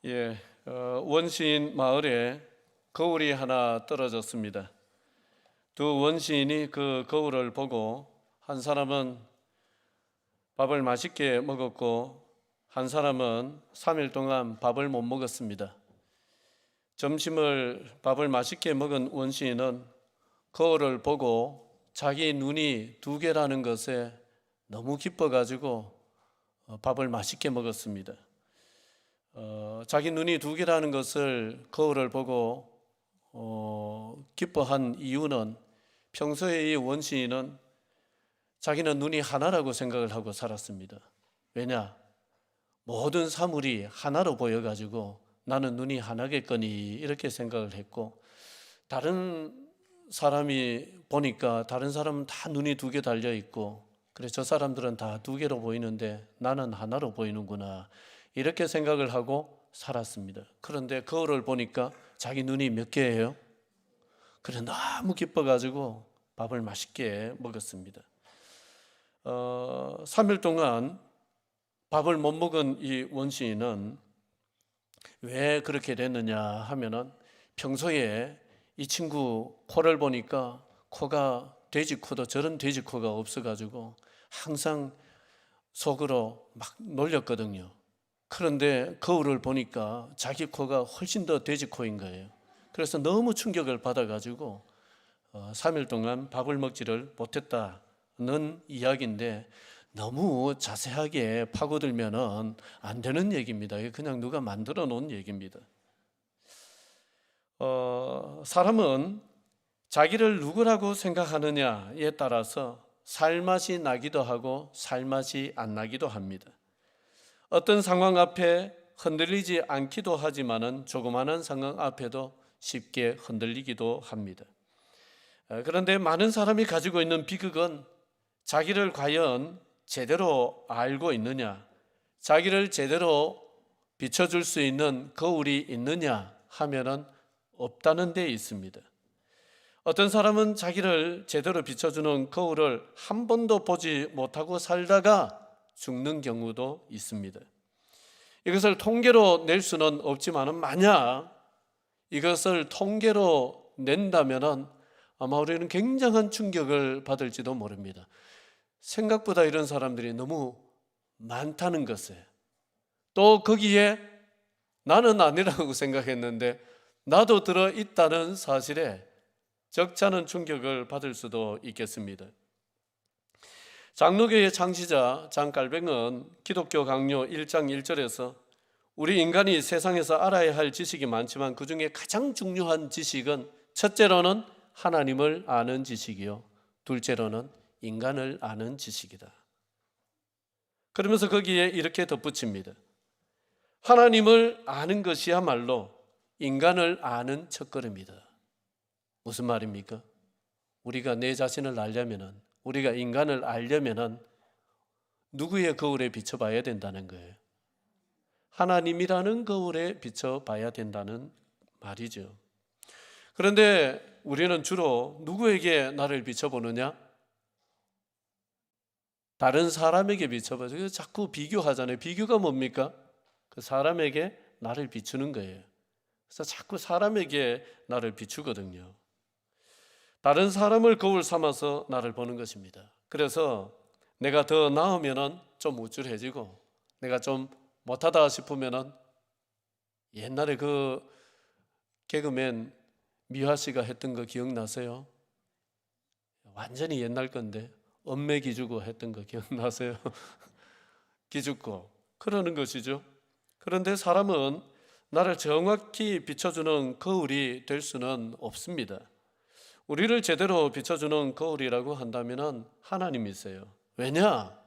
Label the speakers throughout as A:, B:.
A: 예, 원시인 마을에 거울이 하나 떨어졌습니다. 두 원시인이 그 거울을 보고 한 사람은 밥을 맛있게 먹었고 한 사람은 3일 동안 밥을 못 먹었습니다. 점심을 밥을 맛있게 먹은 원시인은 거울을 보고 자기 눈이 두 개라는 것에 너무 기뻐가지고 밥을 맛있게 먹었습니다. 자기 눈이 두 개라는 것을 거울을 보고 기뻐한 이유는 평소에 이 원시인은 자기는 눈이 하나라고 생각을 하고 살았습니다. 왜냐? 모든 사물이 하나로 보여가지고 나는 눈이 하나겠거니 이렇게 생각을 했고, 다른 사람이 보니까 다른 사람은 다 눈이 두 개 달려 있고, 그래 저 사람들은 다 두 개로 보이는데 나는 하나로 보이는구나 이렇게 생각을 하고 살았습니다. 그런데 거울을 보니까 자기 눈이 몇 개예요? 그래 너무 기뻐가지고 밥을 맛있게 먹었습니다. 3일 동안 밥을 못 먹은 이 원시인은 왜 그렇게 됐느냐 하면은 평소에 이 친구 코를 보니까 코가 돼지코도 저런 돼지코가 없어가지고 항상 속으로 막 놀렸거든요. 그런데 거울을 보니까 자기 코가 훨씬 더 돼지코인 거예요. 그래서 너무 충격을 받아가지고 3일 동안 밥을 먹지를 못했다는 이야기인데, 너무 자세하게 파고들면 안 되는 얘기입니다. 그냥 누가 만들어 놓은 얘기입니다. 사람은 자기를 누구라고 생각하느냐에 따라서 살맛이 나기도 하고 살맛이 안 나기도 합니다. 어떤 상황 앞에 흔들리지 않기도 하지만은 조그마한 상황 앞에도 쉽게 흔들리기도 합니다. 그런데 많은 사람이 가지고 있는 비극은 자기를 과연 제대로 알고 있느냐, 자기를 제대로 비춰줄 수 있는 거울이 있느냐 하면은 없다는 데 있습니다. 어떤 사람은 자기를 제대로 비춰주는 거울을 한 번도 보지 못하고 살다가 죽는 경우도 있습니다. 이것을 통계로 낼 수는 없지만 만약 이것을 통계로 낸다면 아마 우리는 굉장한 충격을 받을지도 모릅니다. 생각보다 이런 사람들이 너무 많다는 것에, 또 거기에 나는 아니라고 생각했는데 나도 들어있다는 사실에 적잖은 충격을 받을 수도 있겠습니다. 장로교의 창시자 장깔뱅은 기독교 강요 1장 1절에서 우리 인간이 세상에서 알아야 할 지식이 많지만 그 중에 가장 중요한 지식은 첫째로는 하나님을 아는 지식이요, 둘째로는 인간을 아는 지식이다. 그러면서 거기에 이렇게 덧붙입니다. 하나님을 아는 것이야말로 인간을 아는 첫걸음이다. 무슨 말입니까? 우리가 내 자신을 알려면은, 우리가 인간을 알려면은 누구의 거울에 비춰봐야 된다는 거예요? 하나님이라는 거울에 비춰봐야 된다는 말이죠. 그런데 우리는 주로 누구에게 나를 비춰보느냐? 다른 사람에게 비춰봐서 자꾸 비교하잖아요. 비교가 뭡니까? 그 사람에게 나를 비추는 거예요. 그래서 자꾸 사람에게 나를 비추거든요. 다른 사람을 거울 삼아서 나를 보는 것입니다. 그래서 내가 더 나으면은 좀 우쭐해지고, 내가 좀 못하다 싶으면은 옛날에 그 개그맨 미화 씨가 했던 거 기억나세요? 완전히 옛날 건데 엄매 기주고 했던 거 기억나세요? 기죽고 그러는 것이죠. 그런데 사람은 나를 정확히 비춰주는 거울이 될 수는 없습니다. 우리를 제대로 비춰주는 거울이라고 한다면 하나님이세요. 왜냐?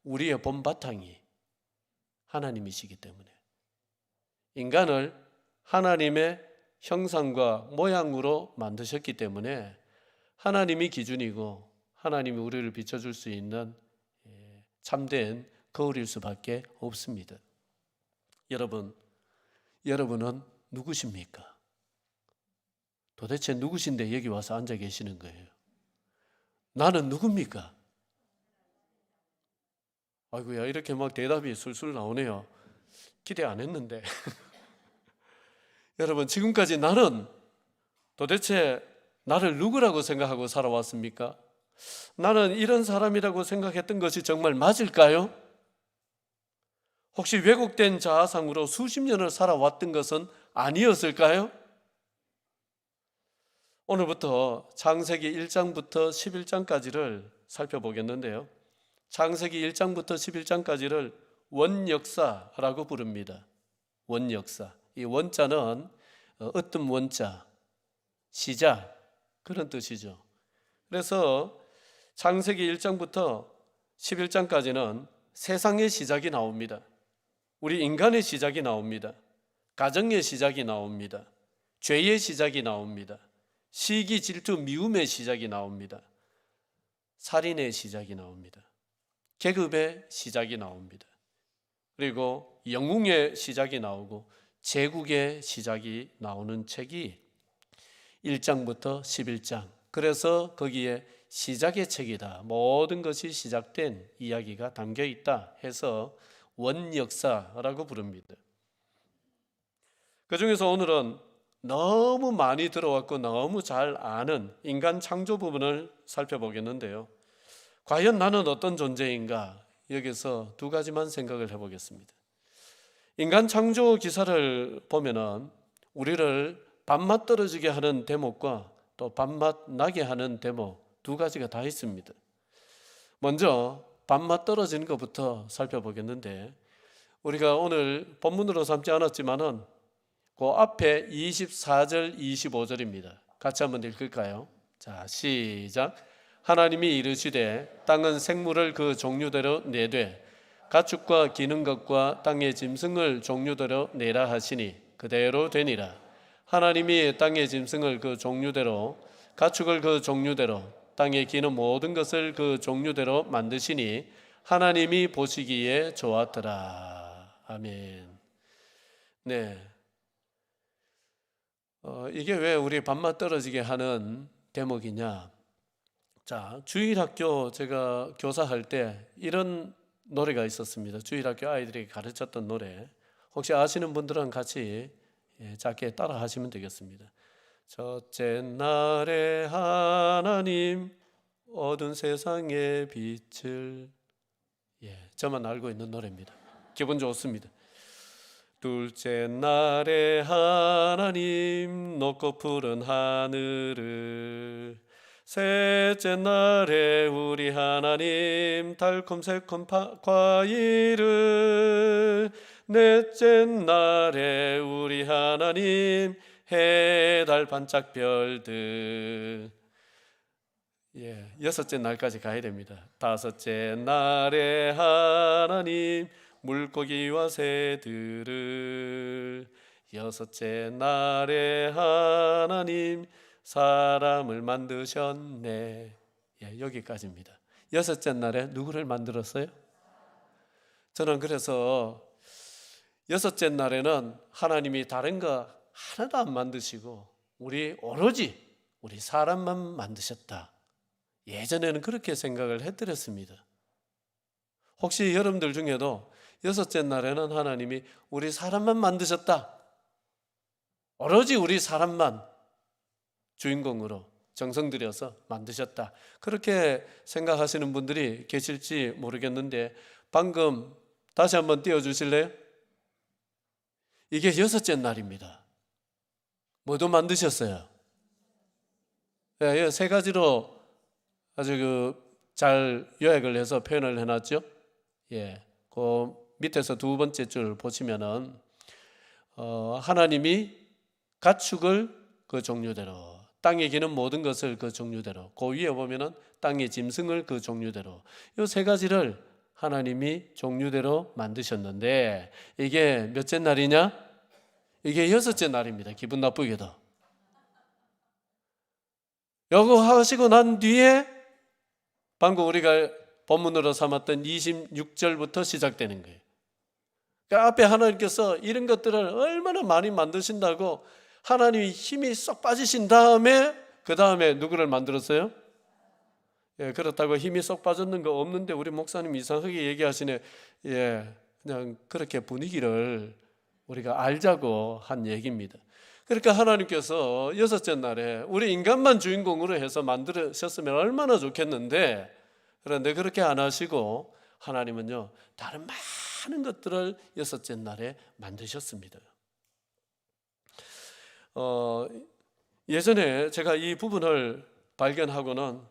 A: 우리의 본바탕이 하나님이시기 때문에. 인간을 하나님의 형상과 모양으로 만드셨기 때문에 하나님이 기준이고 하나님이 우리를 비춰줄 수 있는 참된 거울일 수밖에 없습니다. 여러분은 누구십니까? 도대체 누구신데 여기 와서 앉아 계시는 거예요? 나는 누굽니까? 아이고야, 이렇게 막 대답이 술술 나오네요. 기대 안 했는데 여러분, 지금까지 나는 도대체 나를 누구라고 생각하고 살아왔습니까? 나는 이런 사람이라고 생각했던 것이 정말 맞을까요? 혹시 왜곡된 자아상으로 수십 년을 살아왔던 것은 아니었을까요? 오늘부터 창세기 1장부터 11장까지를 살펴보겠는데요. 창세기 1장부터 11장까지를 원역사라고 부릅니다. 원역사. 이 원자는 어떤 원자, 시작, 그런 뜻이죠. 그래서 창세기 1장부터 11장까지는 세상의 시작이 나옵니다. 우리 인간의 시작이 나옵니다. 가정의 시작이 나옵니다. 죄의 시작이 나옵니다. 시기, 질투, 미움의 시작이 나옵니다. 살인의 시작이 나옵니다. 계급의 시작이 나옵니다. 그리고 영웅의 시작이 나오고 제국의 시작이 나오는 책이 1장부터 11장. 그래서 거기에 시작의 책이다, 모든 것이 시작된 이야기가 담겨 있다 해서 원역사라고 부릅니다. 그 중에서 오늘은 너무 많이 들어왔고 너무 잘 아는 인간 창조 부분을 살펴보겠는데요. 과연 나는 어떤 존재인가? 여기서 두 가지만 생각을 해보겠습니다. 인간 창조 기사를 보면은 우리를 밥맛 떨어지게 하는 대목과 또 밥맛 나게 하는 대목 두 가지가 다 있습니다. 먼저 밥맛 떨어지는 것부터 살펴보겠는데, 우리가 오늘 본문으로 삼지 않았지만은 그 앞에 24절 25절입니다. 같이 한번 읽을까요? 자, 시작. 하나님이 이르시되 땅은 생물을 그 종류대로 내되 가축과 기는 것과 땅의 짐승을 종류대로 내라 하시니 그대로 되니라. 하나님이 땅의 짐승을 그 종류대로, 가축을 그 종류대로, 땅에 기는 모든 것을 그 종류대로 만드시니 하나님이 보시기에 좋았더라. 아멘. 네. 이게 왜 우리 밥맛 떨어지게 하는 대목이냐? 자, 주일학교 제가 교사할 때 이런 노래가 있었습니다. 주일학교 아이들에게 가르쳤던 노래. 혹시 아시는 분들은 같이 짧게 따라 하시면 되겠습니다. 첫째 날에 하나님 어두운 세상의 빛을, 저만 알고 있는 노래입니다. 기분 좋습니다. 둘째 날에 하나님 높고 푸른 하늘을, 셋째 날에 우리 하나님 달콤 새콤 과일을, 넷째 날에 우리 하나님 해, 달, 반짝, 별들. 여섯째 날까지 가야 됩니다. 다섯째 날에 하나님 물고기와 새들을, 여섯째 날에 하나님 사람을 만드셨네. 여기까지입니다. 여섯째 날에 누구를 만들었어요? 저는 그래서 여섯째 날에는 하나님이 다른 거 하나도 안 만드시고 오로지 우리 사람만 만드셨다. 예전에는 그렇게 생각을 해드렸습니다. 혹시 여러분들 중에도 여섯째 날에는 하나님이 우리 사람만 만드셨다, 오로지 우리 사람만 주인공으로 정성 들여서 만드셨다, 그렇게 생각하시는 분들이 계실지 모르겠는데, 방금 다시 한번 띄워주실래요? 이게 여섯째 날입니다. 뭐도 만드셨어요. 세 가지로 아주 잘 요약을 해서 표현을 해놨죠. 그 밑에서 두 번째 줄 보시면은 하나님이 가축을 그 종류대로, 땅에 기는 모든 것을 그 종류대로, 그 위에 보면은 땅의 짐승을 그 종류대로, 이 세 가지를 하나님이 종류대로 만드셨는데, 이게 몇째 날이냐? 이게 여섯째 날입니다. 기분 나쁘게도. 요거 하시고 난 뒤에 방금 우리가 본문으로 삼았던 26절부터 시작되는 거예요. 그러니까 앞에 하나님께서 이런 것들을 얼마나 많이 만드신다고 하나님이 힘이 쏙 빠지신 다음에, 그 다음에 누구를 만들었어요? 그렇다고 힘이 쏙 빠졌는 거 없는데 우리 목사님 이상하게 얘기하시네. 그냥 그렇게 분위기를 우리가 알자고 한 얘기입니다. 그러니까 하나님께서 여섯째 날에 우리 인간만 주인공으로 해서 만드셨으면 얼마나 좋겠는데, 그런데 그렇게 안 하시고 하나님은요 다른 많은 것들을 여섯째 날에 만드셨습니다. 예전에 제가 이 부분을 발견하고는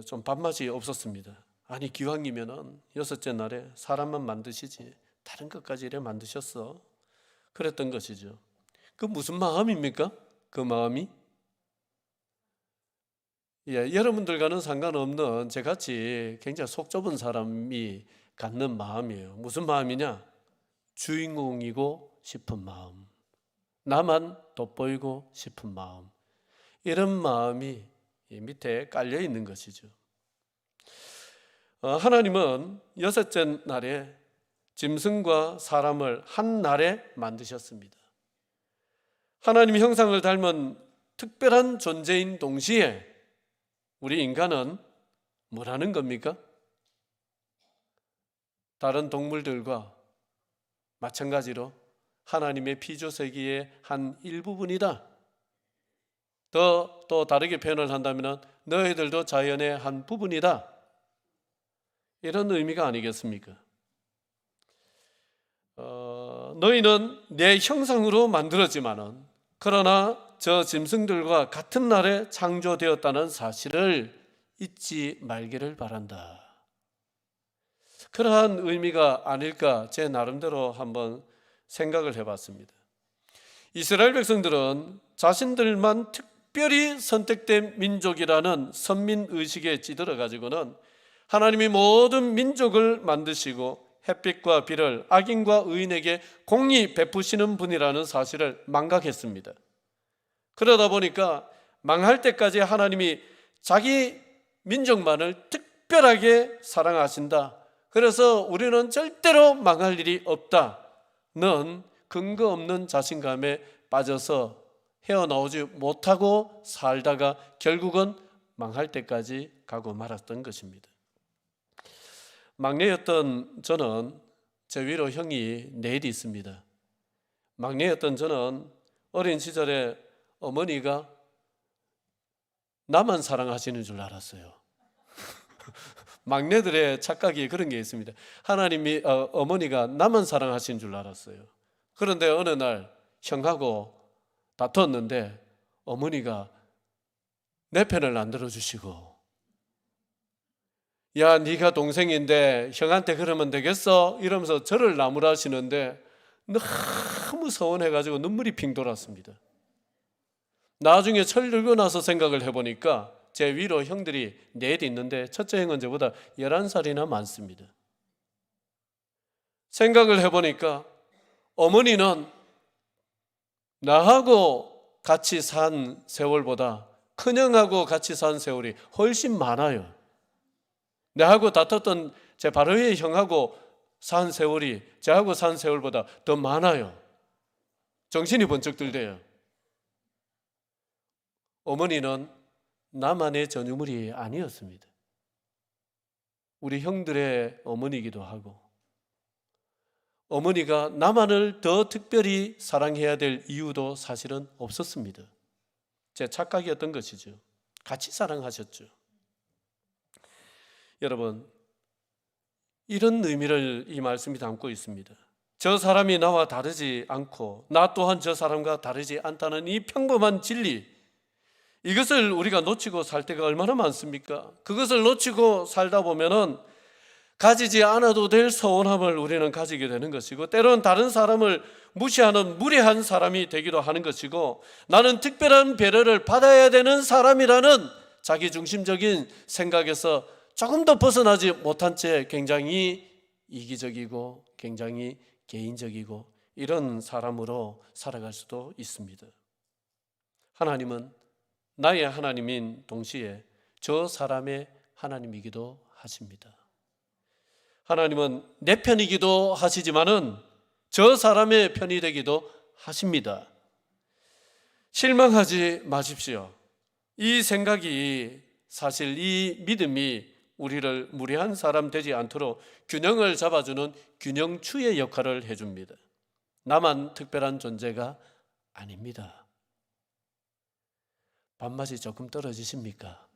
A: 좀 밥맛이 없었습니다. 아니 기왕이면은 여섯째 날에 사람만 만드시지 다른 것까지 이래 만드셨어, 그랬던 것이죠. 그 무슨 마음입니까? 그 마음이 여러분들과는 상관없는 저같이 굉장히 속 좁은 사람이 갖는 마음이에요. 무슨 마음이냐? 주인공이고 싶은 마음, 나만 돋보이고 싶은 마음, 이런 마음이 밑에 깔려 있는 것이죠. 하나님은 여섯째 날에 짐승과 사람을 한 날에 만드셨습니다. 하나님 형상을 닮은 특별한 존재인 동시에 우리 인간은 뭐라는 겁니까? 다른 동물들과 마찬가지로 하나님의 피조세계의 한 일부분이다. 또 다르게 표현을 한다면 너희들도 자연의 한 부분이다, 이런 의미가 아니겠습니까? 너희는 내 형상으로 만들었지만은 그러나 저 짐승들과 같은 날에 창조되었다는 사실을 잊지 말기를 바란다. 그러한 의미가 아닐까 제 나름대로 한번 생각을 해봤습니다. 이스라엘 백성들은 자신들만 특별히 선택된 민족이라는 선민의식에 찌들어 가지고는 하나님이 모든 민족을 만드시고 햇빛과 비를 악인과 의인에게 공히 베푸시는 분이라는 사실을 망각했습니다. 그러다 보니까 망할 때까지 하나님이 자기 민족만을 특별하게 사랑하신다, 그래서 우리는 절대로 망할 일이 없다는 근거 없는 자신감에 빠져서 헤어나오지 못하고 살다가 결국은 망할 때까지 가고 말았던 것입니다. 막내였던 저는 제 위로 형이 넷이 있습니다. 막내였던 저는 어린 시절에 어머니가 나만 사랑하시는 줄 알았어요. 막내들의 착각이 그런 게 있습니다. 하나님이 어머니가 나만 사랑하시는 줄 알았어요. 그런데 어느 날 형하고 다퉜는데 어머니가 내 편을 안 들어주시고, 야 네가 동생인데 형한테 그러면 되겠어? 이러면서 저를 나무라시는데 너무 서운해가지고 눈물이 핑 돌았습니다. 나중에 철 들고 나서 생각을 해보니까 제 위로 형들이 넷 있는데 첫째 형은 저보다 11살이나 많습니다. 생각을 해보니까 어머니는 나하고 같이 산 세월보다 큰형하고 같이 산 세월이 훨씬 많아요. 나하고 다퉜던 제 바로 위에 형하고 산 세월이 저하고 산 세월보다 더 많아요. 정신이 번쩍 들대요. 어머니는 나만의 전유물이 아니었습니다. 우리 형들의 어머니이기도 하고, 어머니가 나만을 더 특별히 사랑해야 될 이유도 사실은 없었습니다. 제 착각이었던 것이죠. 같이 사랑하셨죠. 여러분, 이런 의미를 이 말씀이 담고 있습니다. 저 사람이 나와 다르지 않고 나 또한 저 사람과 다르지 않다는 이 평범한 진리, 이것을 우리가 놓치고 살 때가 얼마나 많습니까? 그것을 놓치고 살다 보면은 가지지 않아도 될 서운함을 우리는 가지게 되는 것이고, 때로는 다른 사람을 무시하는 무례한 사람이 되기도 하는 것이고, 나는 특별한 배려를 받아야 되는 사람이라는 자기중심적인 생각에서 조금 더 벗어나지 못한 채 굉장히 이기적이고 굉장히 개인적이고 이런 사람으로 살아갈 수도 있습니다. 하나님은 나의 하나님인 동시에 저 사람의 하나님이기도 하십니다. 하나님은 내 편이기도 하시지만은 저 사람의 편이 되기도 하십니다. 실망하지 마십시오. 이 생각이, 사실 이 믿음이 우리를 무례한 사람 되지 않도록 균형을 잡아주는 균형추의 역할을 해줍니다. 나만 특별한 존재가 아닙니다. 밥맛이 조금 떨어지십니까?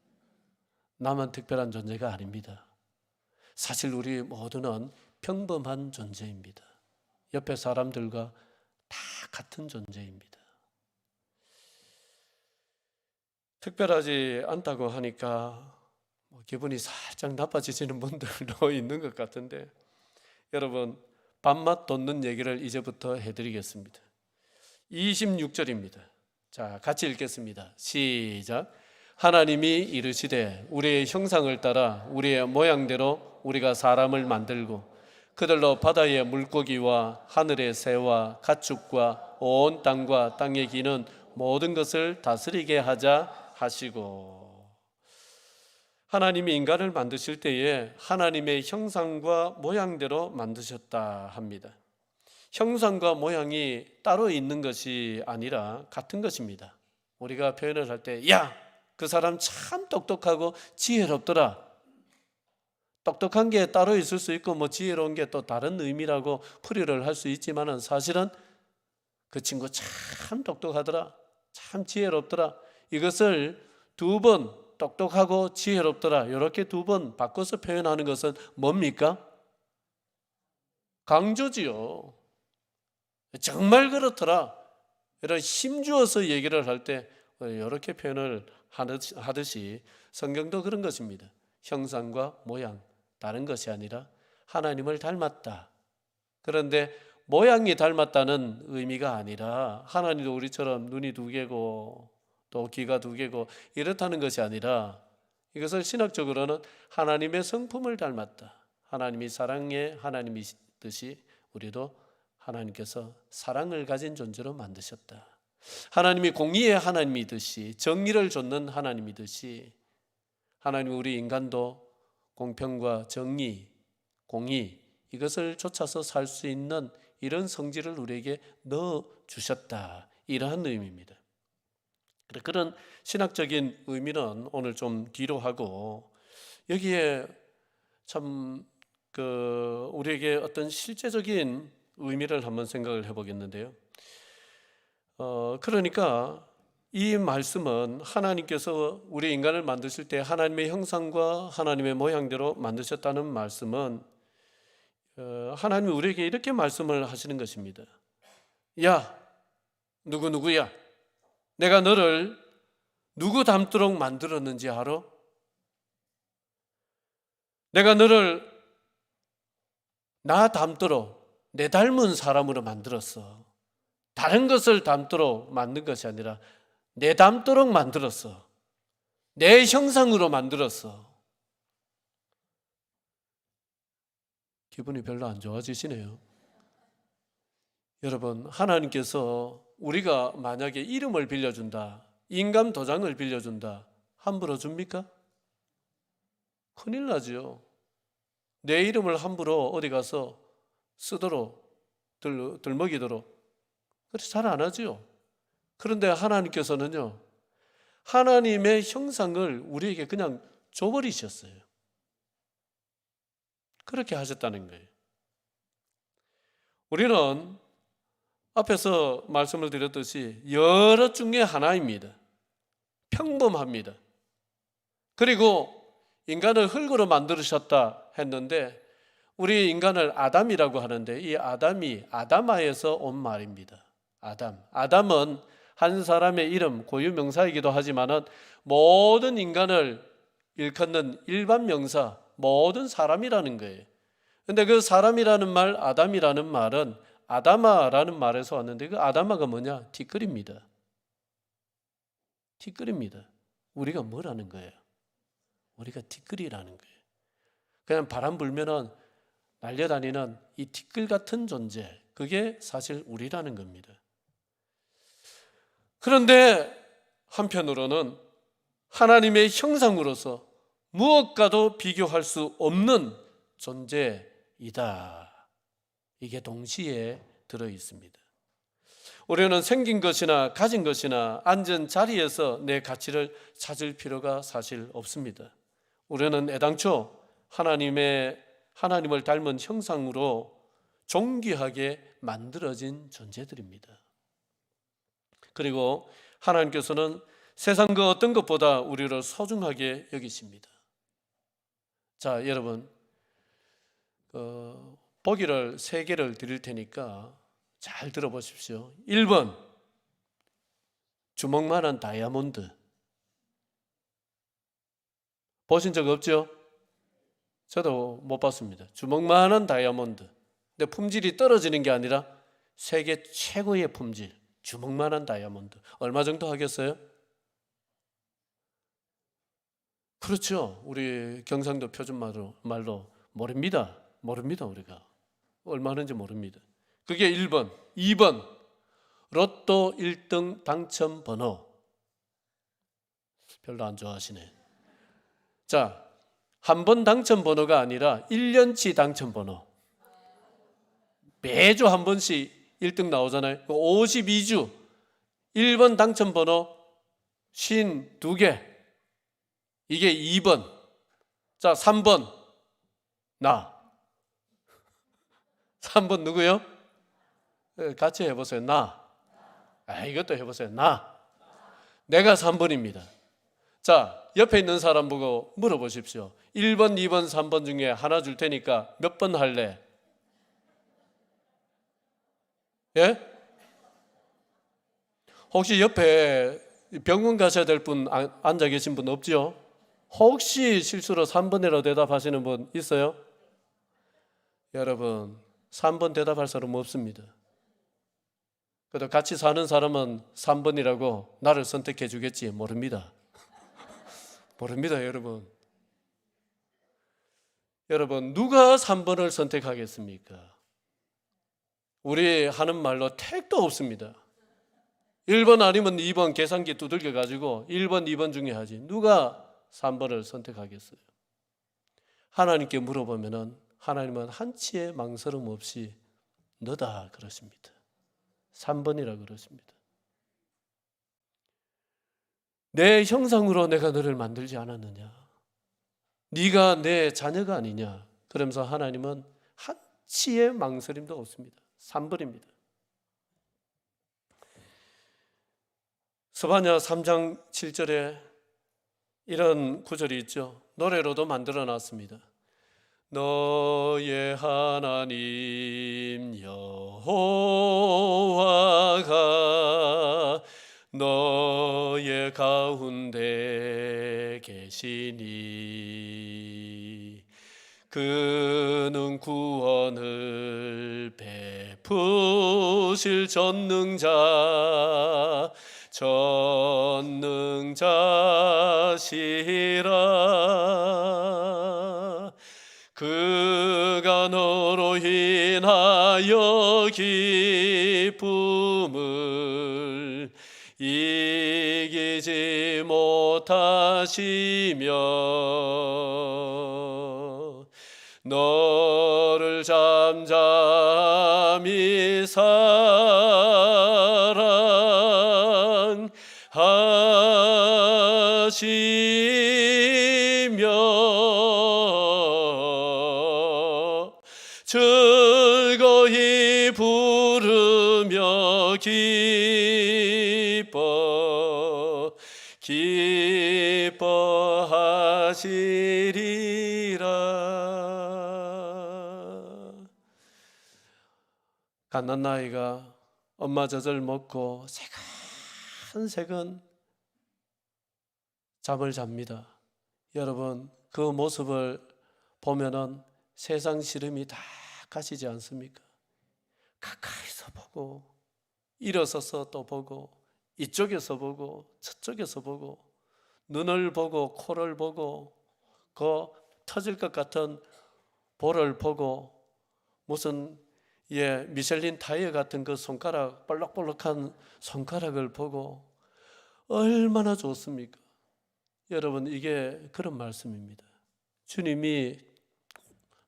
A: 나만 특별한 존재가 아닙니다. 사실 우리 모두는 평범한 존재입니다. 옆에 사람들과 다 같은 존재입니다. 특별하지 않다고 하니까 기분이 살짝 나빠지시는 분들도 있는 것 같은데, 여러분, 밥맛 돋는 얘기를 이제부터 해드리겠습니다. 26절입니다. 자, 같이 읽겠습니다. 시작. 하나님이 이르시되 우리의 형상을 따라 우리의 모양대로 우리가 사람을 만들고 그들로 바다의 물고기와 하늘의 새와 가축과 온 땅과 땅에 기는 모든 것을 다스리게 하자 하시고. 하나님이 인간을 만드실 때에 하나님의 형상과 모양대로 만드셨다 합니다. 형상과 모양이 따로 있는 것이 아니라 같은 것입니다. 우리가 표현을 할 때, 야, 그 사람 참 똑똑하고 지혜롭더라. 똑똑한 게 따로 있을 수 있고 지혜로운 게 또 다른 의미라고 풀이를 할 수 있지만, 사실은 그 친구 참 똑똑하더라, 참 지혜롭더라, 이것을 두 번 똑똑하고 지혜롭더라 이렇게 두 번 바꿔서 표현하는 것은 뭡니까? 강조지요. 정말 그렇더라, 이런 힘주어서 얘기를 할 때 이렇게 표현을 하듯이 성경도 그런 것입니다. 형상과 모양, 다른 것이 아니라 하나님을 닮았다. 그런데 모양이 닮았다는 의미가 아니라 하나님도 우리처럼 눈이 두 개고 또 귀가 두 개고 이렇다는 것이 아니라, 이것을 신학적으로는 하나님의 성품을 닮았다. 하나님이 사랑의 하나님이듯이 우리도 하나님께서 사랑을 가진 존재로 만드셨다. 하나님이 공의의 하나님이듯이, 정의를 좇는 하나님이듯이 하나님이 우리 인간도 공평과 정의, 공의, 이것을 쫓아서 살 수 있는 이런 성질을 우리에게 넣어주셨다, 이러한 의미입니다. 그런 신학적인 의미는 오늘 좀 뒤로 하고, 여기에 참 우리에게 어떤 실제적인 의미를 한번 생각을 해보겠는데요. 그러니까 이 말씀은 하나님께서 우리 인간을 만드실 때 하나님의 형상과 하나님의 모양대로 만드셨다는 말씀은 하나님이 우리에게 이렇게 말씀을 하시는 것입니다. 야, 누구야? 내가 너를 누구 닮도록 만들었는지 알아? 내가 너를 나 닮도록, 내 닮은 사람으로 만들었어. 다른 것을 닮도록 만든 것이 아니라 내 닮도록 만들었어. 내 형상으로 만들었어. 기분이 별로 안 좋아지시네요. 여러분, 하나님께서 우리가 만약에 이름을 빌려준다, 인감 도장을 빌려준다, 함부로 줍니까? 큰일 나죠. 내 이름을 함부로 어디 가서 쓰도록, 들먹이도록 그렇게 잘 안 하죠. 그런데 하나님께서는요, 하나님의 형상을 우리에게 그냥 줘버리셨어요. 그렇게 하셨다는 거예요. 우리는 앞에서 말씀을 드렸듯이 여러 중에 하나입니다. 평범합니다. 그리고 인간을 흙으로 만드셨다 했는데, 우리 인간을 아담이라고 하는데, 이 아담이 아다마에서 온 말입니다. 아담은 한 사람의 이름, 고유명사이기도 하지만 모든 인간을 일컫는 일반 명사, 모든 사람이라는 거예요. 그런데 그 사람이라는 말, 아담이라는 말은 아다마라는 말에서 왔는데, 그 아다마가 뭐냐? 티끌입니다. 티끌입니다. 우리가 뭐라는 거예요? 우리가 티끌이라는 거예요. 그냥 바람 불면은 날려다니는 이 티끌 같은 존재, 그게 사실 우리라는 겁니다. 그런데 한편으로는 하나님의 형상으로서 무엇과도 비교할 수 없는 존재이다. 이게 동시에 들어 있습니다. 우리는 생긴 것이나 가진 것이나 앉은 자리에서 내 가치를 찾을 필요가 사실 없습니다. 우리는 애당초 하나님을 닮은 형상으로 존귀하게 만들어진 존재들입니다. 그리고 하나님께서는 세상 그 어떤 것보다 우리를 소중하게 여기십니다. 자, 여러분, 보기를 3개를 드릴 테니까 잘 들어보십시오. 1번, 주먹만한 다이아몬드. 보신 적 없죠? 저도 못 봤습니다. 주먹만한 다이아몬드. 근데 품질이 떨어지는 게 아니라 세계 최고의 품질, 주먹만한 다이아몬드. 얼마 정도 하겠어요? 그렇죠. 우리 경상도 표준말로 모릅니다. 우리가. 얼마 하는지 모릅니다. 그게 1번. 2번, 로또 1등 당첨 번호. 별로 안 좋아하시네. 자, 한 번 당첨 번호가 아니라 1년치 당첨 번호. 매주 한 번씩 1등 나오잖아요. 52주 1번 당첨 번호 52개. 이게 2번. 자, 3번 나. 3번 누구요? 같이 해보세요. 나. 이것도 해보세요. 나. 내가 3번입니다. 자, 옆에 있는 사람 보고 물어보십시오. 1번, 2번, 3번 중에 하나 줄 테니까 몇 번 할래? 예? 혹시 옆에 병원 가셔야 될 분 앉아 계신 분 없죠? 혹시 실수로 3번이라고 대답하시는 분 있어요? 여러분, 3번 대답할 사람 없습니다. 그래도 같이 사는 사람은 3번이라고 나를 선택해 주겠지? 모릅니다. 모릅니다, 여러분. 여러분, 누가 3번을 선택하겠습니까? 우리 하는 말로 택도 없습니다. 1번 아니면 2번 계산기 두들겨 가지고 1번, 2번 중에 하지. 누가 3번을 선택하겠어요? 하나님께 물어보면은 하나님은 한치의 망설임 없이 너다 그러십니다. 3번이라 그러십니다. 내 형상으로 내가 너를 만들지 않았느냐? 네가 내 자녀가 아니냐? 그러면서 하나님은 한치의 망설임도 없습니다. 3번입니다. 스바냐 3장 7절에 이런 구절이 있죠. 노래로도 만들어 놨습니다. 너의 하나님 여호와가 너의 가운데 계시니 그는 구원을 베푸실 전능자시라. 그가 너로 인하여 기쁨을 이기지 못하시며 너를 잠잠히 사랑하시며 즐거이 부르며 기뻐하시리라. 갓난아이가 엄마 젖을 먹고 새근새근 잠을 잡니다. 여러분, 그 모습을 보면은 세상 시름이 다 가시지 않습니까? 가까이서 보고 일어서서 또 보고 이쪽에서 보고 저쪽에서 보고 눈을 보고 코를 보고 그 터질 것 같은 볼을 보고 무슨 미슐린 타이어 같은 그 손가락 볼록볼록한 손가락을 보고 얼마나 좋습니까? 여러분, 이게 그런 말씀입니다. 주님이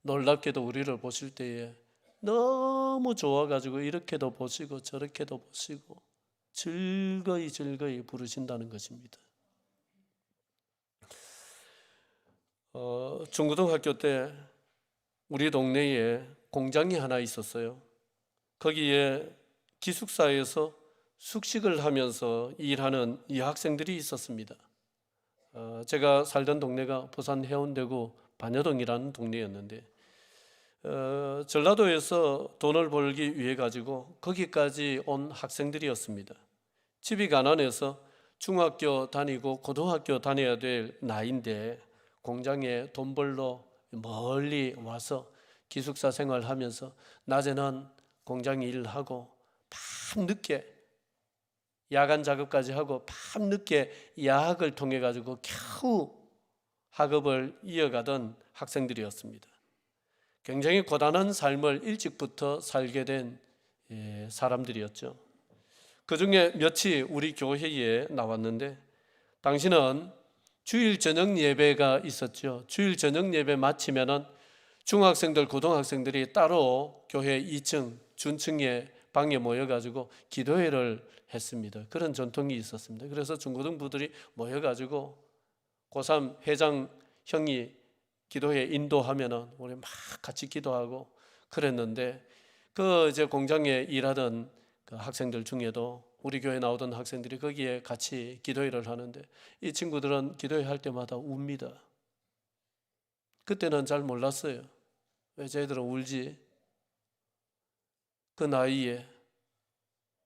A: 놀랍게도 우리를 보실 때에 너무 좋아가지고 이렇게도 보시고 저렇게도 보시고 즐거이 부르신다는 것입니다. 중고등학교 때 우리 동네에 공장이 하나 있었어요. 거기에 기숙사에서 숙식을 하면서 일하는 여학생들이 있었습니다. 제가 살던 동네가 부산 해운대구 반여동이라는 동네였는데 전라도에서 돈을 벌기 위해 가지고 거기까지 온 학생들이었습니다. 집이 가난해서 중학교 다니고 고등학교 다녀야 될 나이인데 공장에 돈 벌러 멀리 와서 기숙사 생활하면서 낮에는 공장 일하고 밤늦게 야간 작업까지 하고 밤늦게 야학을 통해 가지고 겨우 학업을 이어가던 학생들이었습니다. 굉장히 고단한 삶을 일찍부터 살게 된 사람들이었죠. 그 중에 몇이 우리 교회에 나왔는데 당시는 주일 저녁 예배가 있었죠. 주일 저녁 예배 마치면은 중학생들, 고등학생들이 따로 교회 2층 준층에 방에 모여가지고 기도회를 했습니다. 그런 전통이 있었습니다. 그래서 중고등부들이 모여가지고 고3 회장 형이 기도회 인도하면은 우리 막 같이 기도하고 그랬는데 그 이제 공장에 일하던 그 학생들 중에도 우리 교회 나오던 학생들이 거기에 같이 기도회를 하는데 이 친구들은 기도회 할 때마다 웁니다. 그때는 잘 몰랐어요. 왜 쟤들은 울지? 그 나이에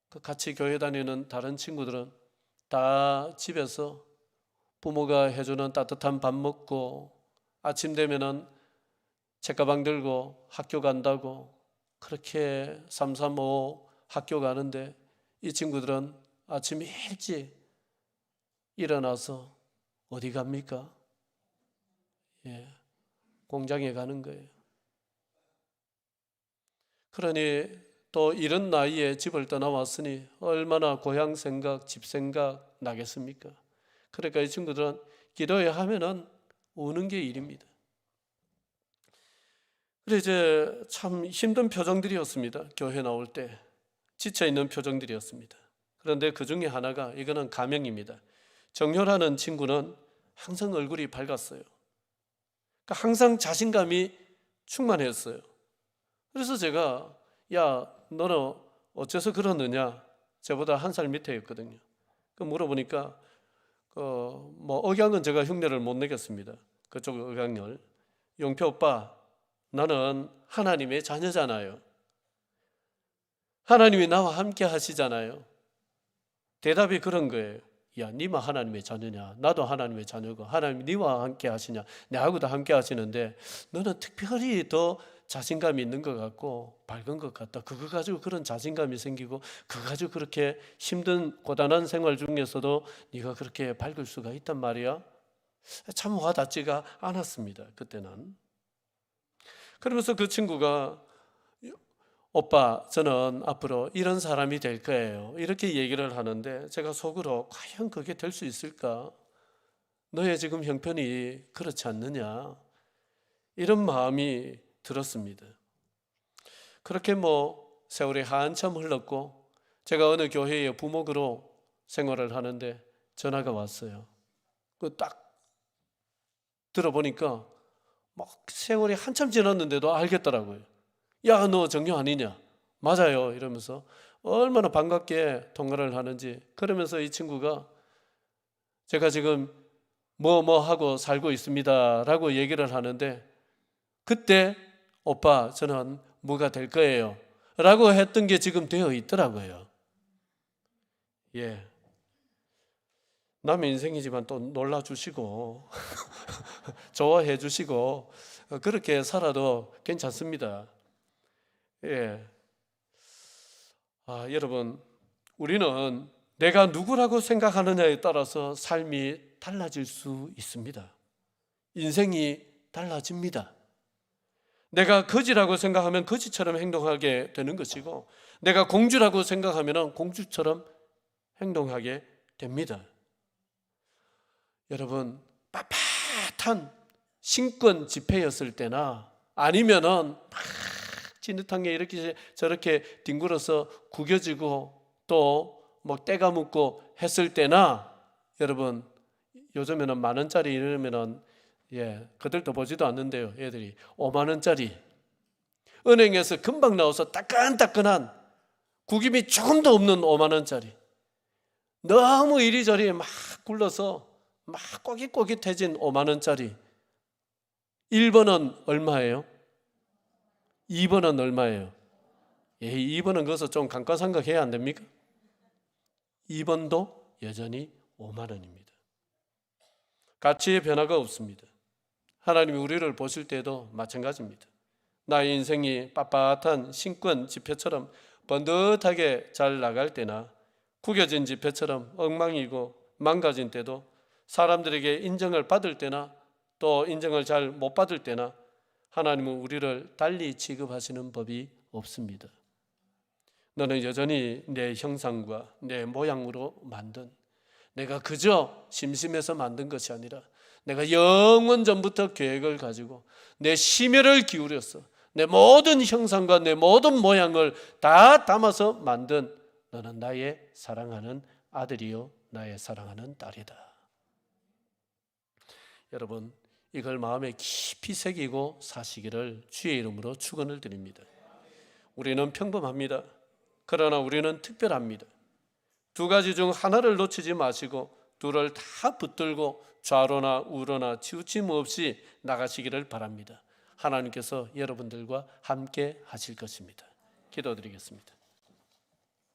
A: 그 같이 교회 다니는 다른 친구들은 다 집에서 부모가 해주는 따뜻한 밥 먹고 아침 되면은 책가방 들고 학교 간다고 그렇게 삼삼오오 학교 가는데 이 친구들은 아침 일찍 일어나서 어디 갑니까? 공장에 가는 거예요. 그러니 또 이런 나이에 집을 떠나왔으니 얼마나 고향 생각, 집 생각 나겠습니까? 그러니까 이 친구들은 기도회 하면은 우는 게 일입니다. 그래 이제 참 힘든 표정들이었습니다. 교회 나올 때 지쳐 있는 표정들이었습니다. 그런데 그 중에 하나가 이거는 가명입니다. 정효라는 친구는 항상 얼굴이 밝았어요. 그러니까 항상 자신감이 충만했어요. 그래서 제가 야 너는 어째서 그러느냐? 저보다 한 살 밑에였거든요. 그 물어보니까 뭐 억양은 제가 흉내를 못 내겠습니다. 그쪽 억양을. 용표 오빠, 나는 하나님의 자녀잖아요. 하나님이 나와 함께 하시잖아요. 대답이 그런 거예요. 야, 니만 하나님의 자녀냐? 나도 하나님의 자녀고 하나님이 니와 함께 하시냐? 내하고도 함께 하시는데 너는 특별히 더 자신감이 있는 것 같고 밝은 것 같다. 그거 가지고 그런 자신감이 생기고 그거 가지고 그렇게 힘든 고단한 생활 중에서도 네가 그렇게 밝을 수가 있단 말이야. 참 와닿지가 않았습니다. 그때는. 그러면서 그 친구가 오빠 저는 앞으로 이런 사람이 될 거예요. 이렇게 얘기를 하는데 제가 속으로 과연 그게 될 수 있을까? 너의 지금 형편이 그렇지 않느냐? 이런 마음이 들었습니다. 그렇게 뭐 세월이 한참 흘렀고 제가 어느 교회에 부목으로 생활을 하는데 전화가 왔어요. 그 딱 들어보니까 막 세월이 한참 지났는데도 알겠더라고요. 야, 너 정효 아니냐? 맞아요. 이러면서 얼마나 반갑게 통화를 하는지. 그러면서 이 친구가 제가 지금 뭐 하고 살고 있습니다 라고 얘기를 하는데 그때 오빠 저는 뭐가 될 거예요 라고 했던 게 지금 되어 있더라고요. 남의 인생이지만 또 놀라주시고 좋아해 주시고 그렇게 살아도 괜찮습니다. 여러분 우리는 내가 누구라고 생각하느냐에 따라서 삶이 달라질 수 있습니다. 인생이 달라집니다. 내가 거지라고 생각하면 거지처럼 행동하게 되는 것이고 내가 공주라고 생각하면 공주처럼 행동하게 됩니다. 여러분 빳빳한 신권 집회였을 때나 아니면은 막 진흙탕에 이렇게 저렇게 뒹굴어서 구겨지고 또 뭐 때가 묻고 했을 때나 여러분 요즘에는 10,000원짜리 이러면은 그들도 보지도 않는데요. 애들이 5만 원짜리 은행에서 금방 나와서 따끈따끈한 구김이 조금도 없는 5만 원짜리, 너무 이리저리 막 굴러서 막 꼬깃꼬깃해진 5만 원짜리. 1번은 얼마예요? 2번은 얼마예요? 2번은 거기서 좀 감가상각해야 안 됩니까? 2번도 여전히 5만 원입니다. 가치의 변화가 없습니다. 하나님이 우리를 보실 때도 마찬가지입니다. 나의 인생이 빳빳한 신권 지폐처럼 번듯하게 잘 나갈 때나 구겨진 지폐처럼 엉망이고 망가진 때도, 사람들에게 인정을 받을 때나 또 인정을 잘 못 받을 때나 하나님은 우리를 달리 취급하시는 법이 없습니다. 너는 여전히 내 형상과 내 모양으로 만든, 내가 그저 심심해서 만든 것이 아니라 내가 영원 전부터 계획을 가지고 내 심혈을 기울여서 내 모든 형상과 내 모든 모양을 다 담아서 만든, 너는 나의 사랑하는 아들이요 나의 사랑하는 딸이다. 여러분, 이걸 마음에 깊이 새기고 사시기를 주의 이름으로 축원을 드립니다. 우리는 평범합니다. 그러나 우리는 특별합니다. 두 가지 중 하나를 놓치지 마시고 둘을 다 붙들고 좌로나 우로나 치우침 없이 나가시기를 바랍니다. 하나님께서 여러분들과 함께 하실 것입니다. 기도드리겠습니다.